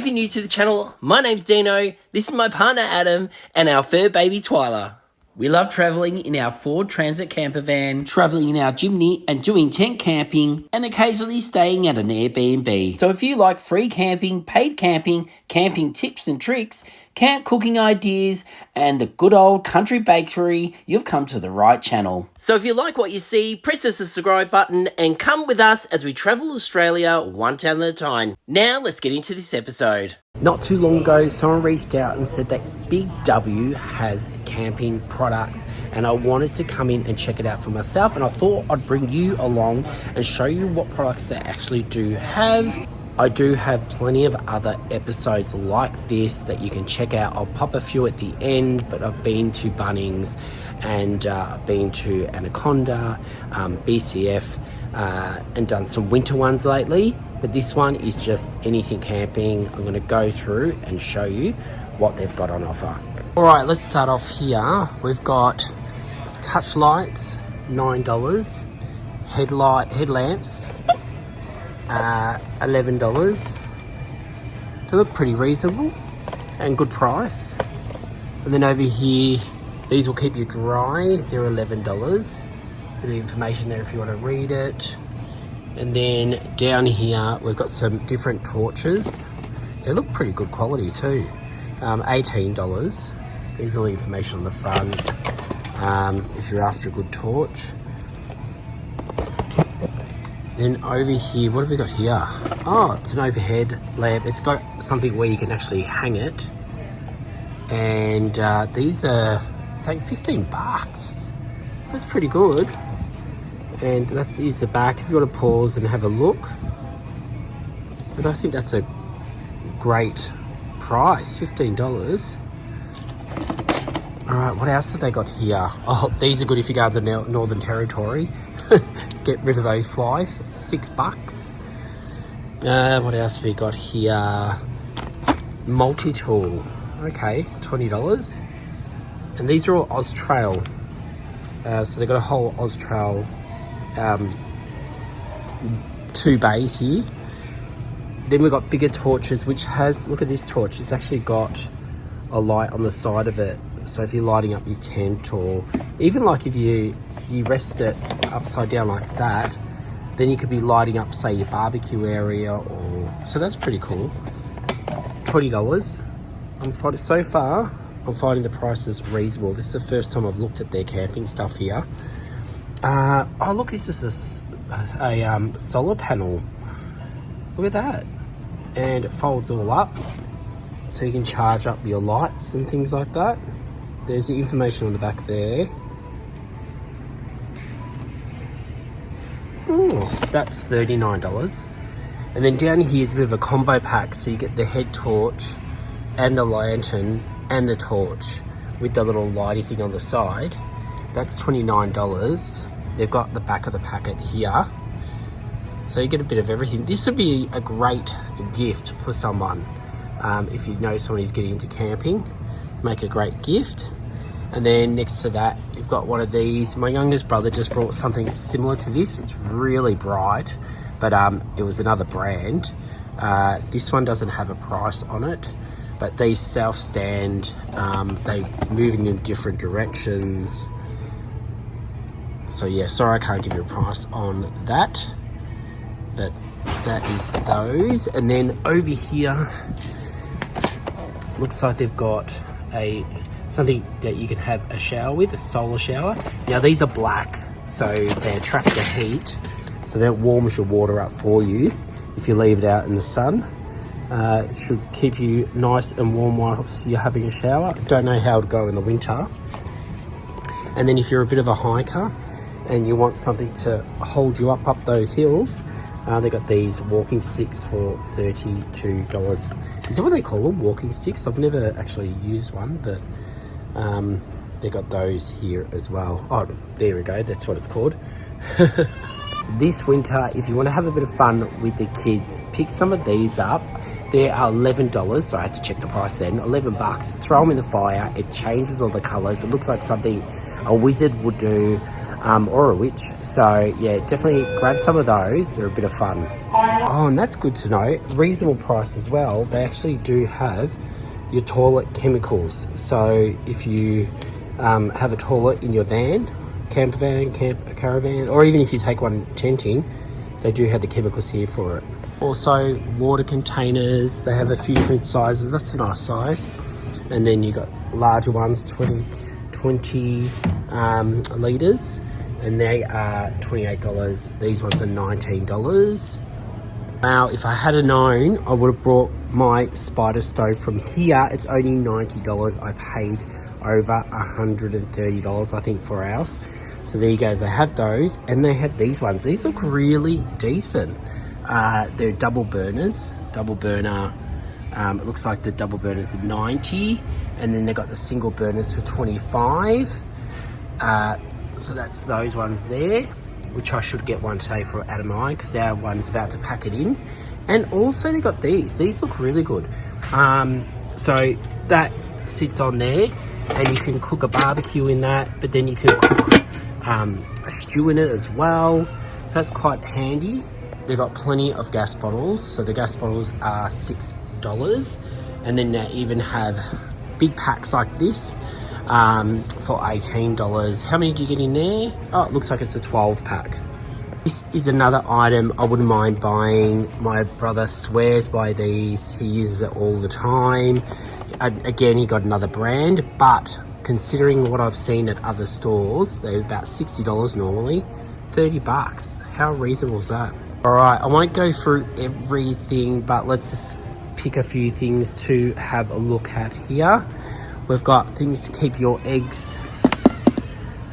if you're new to the channel, my name's Dino, this is my partner Adam, and our fur baby Twyla. We love travelling in our Ford Transit camper van, travelling in our Jimny and doing tent camping, and occasionally staying at an Airbnb. So if you like free camping, paid camping, camping tips and tricks, camp cooking ideas, and the good old country bakery, you've come to the right channel. So if you like what you see, press the subscribe button and come with us as we travel Australia one town at a time. Now let's get into this episode. Not too long ago, someone reached out and said that Big W has camping products and I wanted to come in and check it out for myself, and I thought I'd bring you along and show you what products they actually do have. I do have plenty of other episodes like this that you can check out. I'll pop a few at the end, but I've been to Bunnings and I've been to Anaconda, BCF, and done some winter ones lately. But this one is just anything camping. I'm going to go through and show you what they've got on offer. All right, let's start off here. We've got touch lights, $9. Headlamps, $11. They look pretty reasonable and good price. And then over here, these will keep you dry. They're $11. Bit of information there if you want to read it. And then down here, we've got some different torches. They look pretty good quality too. $18. There's all the information on the front. If you're after a good torch. Then over here, what have we got here? Oh, it's an overhead lamp. It's got something where you can actually hang it. And these are saying $15. That's pretty good. And that is the back if you want to pause and have a look. But I think that's a great price, $15. All right, what else have they got here? Oh, these are good if you go to the Northern Territory. Get rid of those flies, $6. What else have we got here? Multi-tool, okay, $20. And these are all Austrail. So they've got a whole Austrail 2 bays here. Then we've got bigger torches, which has, look at this torch, it's actually got a light on the side of it. So if you're lighting up your tent, or even like if you rest it upside down like that, then you could be lighting up, say, your barbecue area, or so that's pretty cool. $20. I'm finding the prices reasonable. This is the first time I've looked at their camping stuff here. Oh look, this is a solar panel. Look at that. And it folds all up, so you can charge up your lights and things like that. There's the information on the back there. Ooh, that's $39. And then down here is a bit of a combo pack, so you get the head torch and the lantern and the torch with the little lighty thing on the side. That's $29. They've got the back of the packet here, so you get a bit of everything. This would be a great gift for someone. If you know someone who's getting into camping, make a great gift. And then next to that, you've got one of these. My youngest brother just brought something similar to this. It's really bright, but it was another brand. This one doesn't have a price on it, but these self-stand, they moving in different directions. So yeah, sorry I can't give you a price on that, but that is those. And then over here, looks like they've got something that you can have a shower with, a solar shower. Now these are black, so they attract the heat, so that warms your water up for you if you leave it out in the sun. It should keep you nice and warm whilst you're having a shower. Don't know how it'll go in the winter. And then if you're a bit of a hiker and you want something to hold you up those hills, they got these walking sticks for $32. Is that what they call them, walking sticks? I've never actually used one, but they got those here as well. Oh, there we go, that's what it's called. This winter, if you want to have a bit of fun with the kids, pick some of these up. They are $11, so I had to check the price then. $11, throw them in the fire. It changes all the colors. It looks like something a wizard would do, or a witch. So yeah, definitely grab some of those. They're a bit of fun. Oh, and that's good to know. Reasonable price as well. They actually do have your toilet chemicals. So if you have a toilet in your van, campervan, caravan, or even if you take one tenting, they do have the chemicals here for it. Also, water containers. They have a few different sizes. That's a nice size. And then you got larger ones, 20 litres, and they are $28. These ones are $19. Now, if I had known, I would have brought my spider stove from here. It's only $90. I paid over $130, I think, for ours. So there you go. They have those, and they have these ones. These look really decent. They're double burners, double burner. It looks like the double burners are 90, and then they've got the single burners for 25. So that's those ones there, which I should get one today for Adam and I, because our one's about to pack it in. And also they got these. These look really good. So that sits on there, and you can cook a barbecue in that, but then you can cook a stew in it as well. So that's quite handy. They've got plenty of gas bottles. So the gas bottles are $6. And then they even have big packs like this for $18. How many do you get in there? Oh, it looks like it's a 12 pack. This is another item I wouldn't mind buying. My brother swears by these. He uses it all the time. Again, he got another brand, but considering what I've seen at other stores, they're about $60 normally. $30. How reasonable is that? All right, I won't go through everything, but let's just pick a few things to have a look at here. We've got things to keep your eggs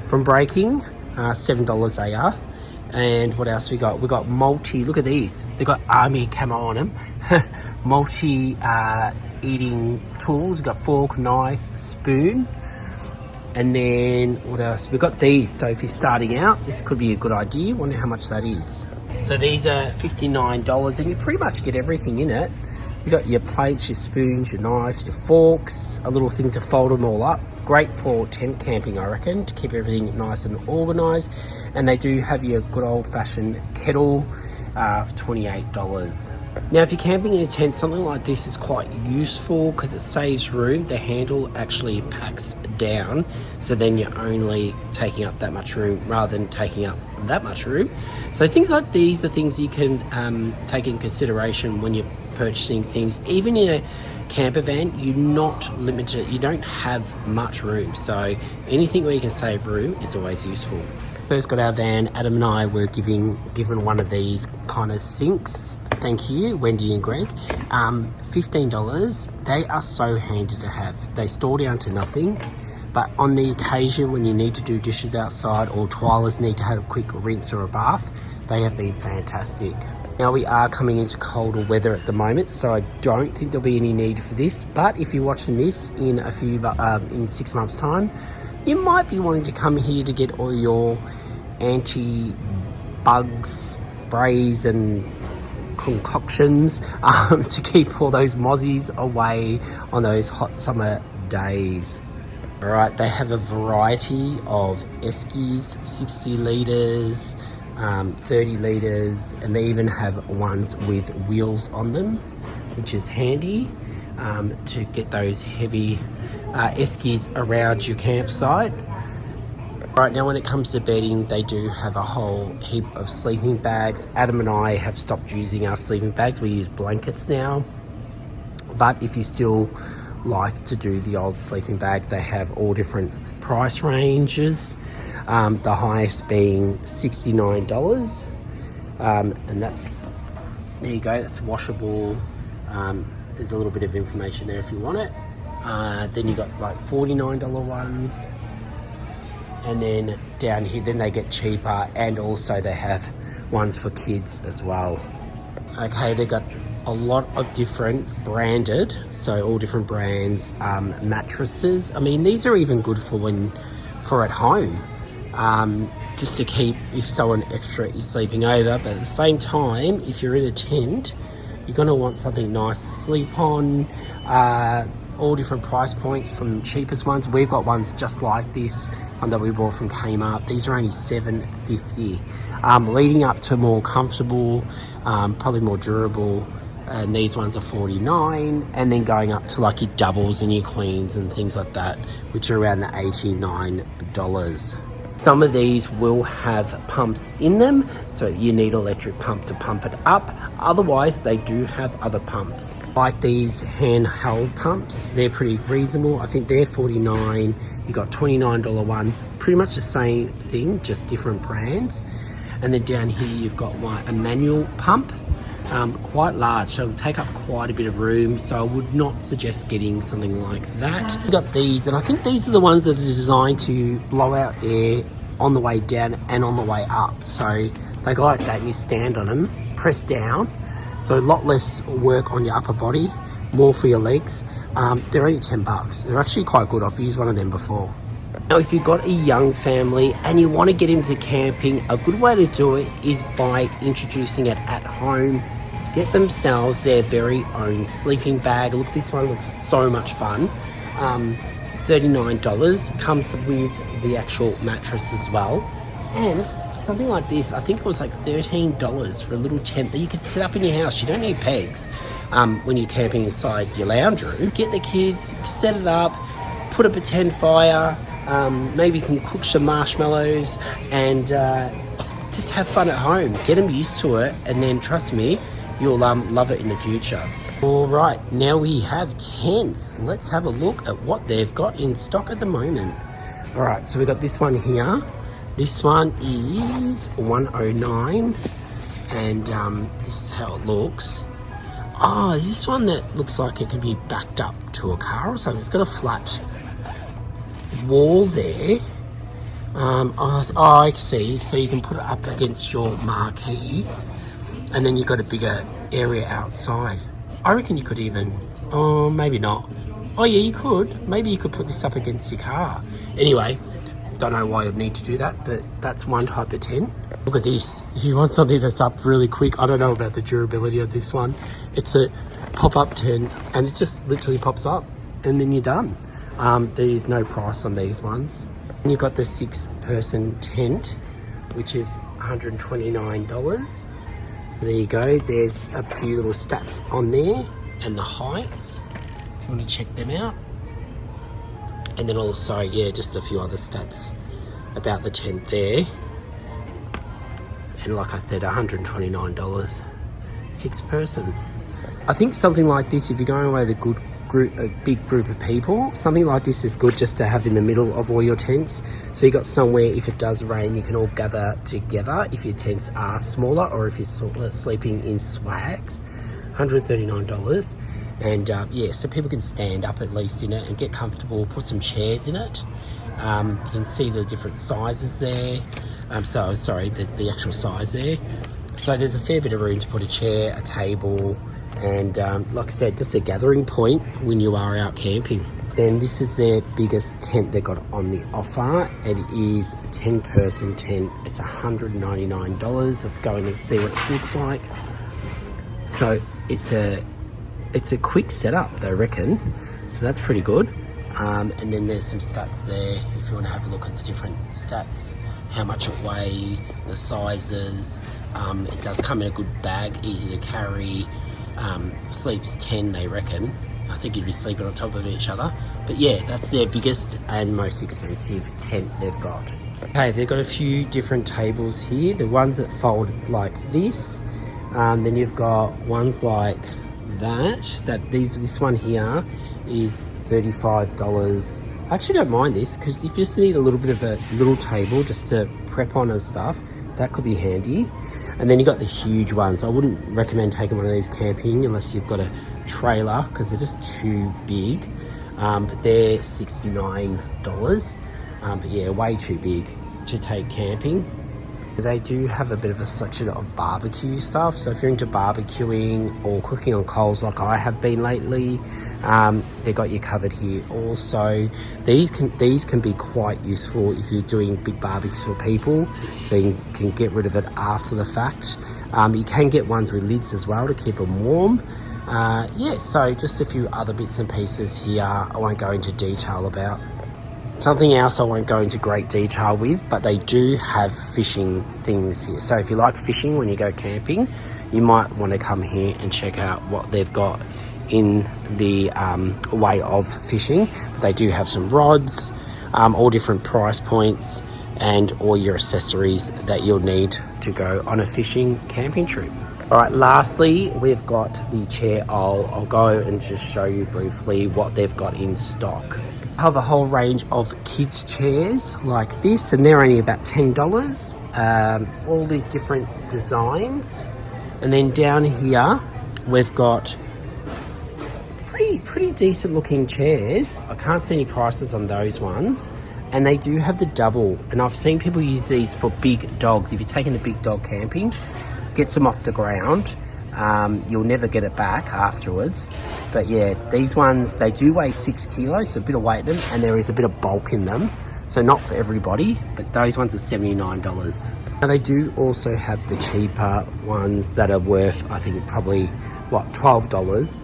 from breaking, $7 they are. And what else we got? We got multi, look at these. They've got army camo on them. Multi eating tools. We've got fork, knife, spoon. And then what else? We've got these. So if you're starting out, this could be a good idea. Wonder how much that is. So these are $59, and you pretty much get everything in it. You got your plates, your spoons, your knives, your forks, a little thing to fold them all up. Great for tent camping, I reckon, to keep everything nice and organised. And they do have your good old-fashioned kettle for $28. Now, if you're camping in a tent, something like this is quite useful because it saves room. The handle actually packs down, so then you're only taking up that much room rather than taking up that much room. So things like these are things you can take in consideration when you're purchasing things. Even in a camper van, you're not limited. You don't have much room, so anything where you can save room is always useful. First got our van, Adam and I were given one of these kind of sinks. Thank you, Wendy and Greg. $15. They are so handy to have. They store down to nothing, but on the occasion when you need to do dishes outside or Twylas need to have a quick rinse or a bath, they have been fantastic. Now we are coming into colder weather at the moment, so I don't think there'll be any need for this, but if you're watching this in in 6 months' time, you might be wanting to come here to get all your anti-bug sprays and concoctions to keep all those mozzies away on those hot summer days. All right, they have a variety of eskies, 60 litres, 30 litres, and they even have ones with wheels on them, which is handy to get those heavy eskies around your campsite. Right now, when it comes to bedding, they do have a whole heap of sleeping bags. Adam and I have stopped using our sleeping bags. We use blankets now. But if you still like to do the old sleeping bag, they have all different price ranges. The highest being $69. And that's, there you go, that's washable. There's a little bit of information there if you want it. Then you got like $49 ones. And then down here, then they get cheaper, and also they have ones for kids as well. Okay, they've got a lot of different branded, so all different brands, mattresses. I mean, these are even good for at home, just to keep if someone extra is sleeping over. But at the same time, if you're in a tent, you're going to want something nice to sleep on. All different price points from cheapest ones. We've got ones just like this that we bought from Kmart. These are only $7.50. Leading up to more comfortable probably more durable. And these ones are $49, and then going up to like your doubles and your queens and things like that, which are around the $89. Some of these will have pumps in them, so you need an electric pump to pump it up. Otherwise, they do have other pumps. Like these handheld pumps, they're pretty reasonable. I think they're $49. You got $29 ones, pretty much the same thing, just different brands. And then down here, you've got a manual pump. Quite large, so it'll take up quite a bit of room, so I would not suggest getting something like that. We've got these, and I think these are the ones that are designed to blow out air on the way down and on the way up. So they go like that, and you stand on them, press down, so a lot less work on your upper body, more for your legs. They're only $10. They're actually quite good. I've used one of them before. Now, if you've got a young family and you want to get into camping, a good way to do it is by introducing it at home. Get themselves their very own sleeping bag. Look, this one looks so much fun. $39, comes with the actual mattress as well. And something like this, I think it was like $13 for a little tent that you could set up in your house. You don't need pegs when you're camping inside your lounge room. Get the kids, set it up, put a pretend fire. Maybe you can cook some marshmallows and just have fun at home. Get them used to it, and then trust me, you'll love it in the future. All right, now we have tents. Let's have a look at what they've got in stock at the moment. All right, so we've got this one here. This one is $109, and this is how it looks. Oh, is this one that looks like it can be backed up to a car or something? It's got a flat wall there. I see. So you can put it up against your marquee, and then you've got a bigger area outside. I reckon you could even, maybe not. Oh yeah, you could. Maybe you could put this up against your car. Anyway, don't know why you'd need to do that, but that's one type of tent. Look at this. If you want something that's up really quick, I don't know about the durability of this one. It's a pop-up tent, and it just literally pops up, and then you're done. There is no price on these ones. And you've got the 6-person tent, which is $129. So there you go. There's a few little stats on there, and the heights, if you want to check them out. And then also, yeah, just a few other stats about the tent there. And like I said, $129, 6-person. I think something like this, if you're going away with a big group of people, something like this is good just to have in the middle of all your tents. So you got somewhere, if it does rain, you can all gather together if your tents are smaller, or if you're sleeping in swags. $139. And yeah, so people can stand up at least in it and get comfortable, put some chairs in it. You can see the different sizes there. The actual size there. So there's a fair bit of room to put a chair, a table, and like I said, just a gathering point when you are out camping. Then this is their biggest tent they got on the offer. It is a 10-person tent. It's $199. Let's go in and see what it looks like. So it's a quick setup, they reckon. So that's pretty good. And then there's some stats there if you want to have a look at the different stats, how much it weighs, the sizes. It does come in a good bag, easy to carry. Sleeps 10, they reckon. I think you'd be sleeping on top of each other. But yeah, that's their biggest and most expensive tent they've got. Okay, they've got a few different tables here. The ones that fold like this. Then you've got ones like that. This one here is $35. I actually don't mind this, because if you just need a little bit of a little table just to prep on and stuff, that could be handy. And then you got the huge ones. I wouldn't recommend taking one of these camping unless you've got a trailer, because they're just too big. But they're $69. But yeah, way too big to take camping. They do have a bit of a selection of barbecue stuff. So if you're into barbecuing or cooking on coals like I have been lately, they've got you covered here also. These can be quite useful if you're doing big barbecues for people, so you can get rid of it after the fact. You can get ones with lids as well to keep them warm. Yeah, so just a few other bits and pieces here I won't go into detail about. Something else I won't go into great detail with, but they do have fishing things here. So if you like fishing when you go camping, you might want to come here and check out what they've got in the way of fishing. But they do have some rods, all different price points, and all your accessories that you'll need to go on a fishing camping trip. All right, lastly, we've got the chair aisle. I'll go and just show you briefly what they've got in stock. I have a whole range of kids chairs like this, and they're only about $10. All the different designs. And then down here, we've got pretty decent looking chairs. I can't see any prices on those ones. And they do have the double, and I've seen people use these for big dogs. If you're taking a big dog camping, gets them off the ground, you'll never get it back afterwards. But yeah, these ones, they do weigh 6 kilos, so a bit of weight in them, and there is a bit of bulk in them, so not for everybody, but those ones are $79. Now they do also have the cheaper ones that are worth, I think, probably $12.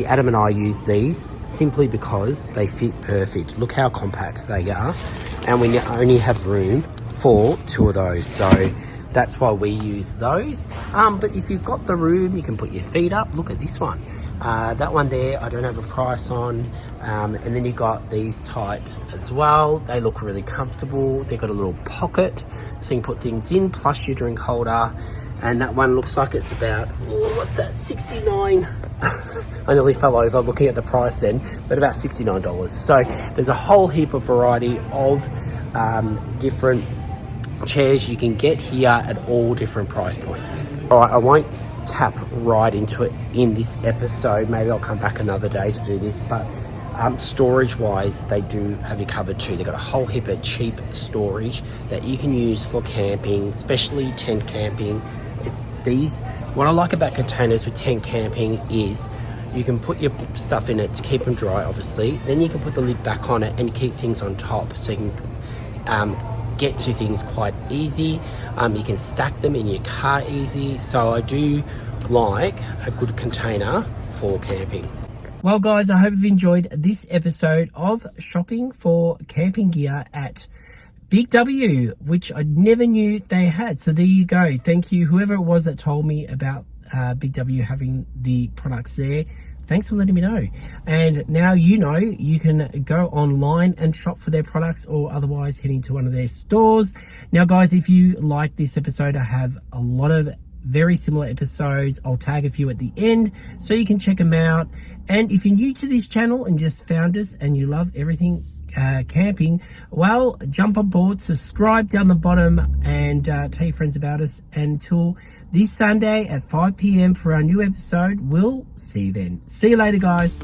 Adam and I use these simply because they fit perfect. Look how compact they are, and we only have room for 2 of those, so that's why we use those. But if you've got the room, you can put your feet up. Look at this one. That one there, I don't have a price on. And then you got these types as well. They look really comfortable. They've got a little pocket, so you can put things in, plus your drink holder. And that one looks like it's about, what's that, 69. I nearly fell over looking at the price then, but about $69. So there's a whole heap of variety of different chairs you can get here at all different price points. All right, I won't tap right into it in this episode. Maybe I'll come back another day to do this, but storage wise, they do have you covered too. They've got a whole heap of cheap storage that you can use for camping, especially tent camping. What I like about containers with tent camping is you can put your stuff in it to keep them dry, obviously. Then you can put the lid back on it and keep things on top, so you can get to things quite easy. You can stack them in your car easy. So I do like a good container for camping. Well guys, I hope you've enjoyed this episode of shopping for camping gear at Big W, which I never knew they had. So there you go. Thank you, whoever it was that told me about Big W having the products there. Thanks for letting me know. And now you know you can go online and shop for their products, or otherwise heading to one of their stores. Now guys, if you like this episode, I have a lot of very similar episodes. I'll tag a few at the end so you can check them out. And if you're new to this channel and just found us and you love everything camping, well, jump on board, subscribe down the bottom, and tell your friends about us. Until this Sunday at 5 p.m. for our new episode, we'll see you then. See you later, guys.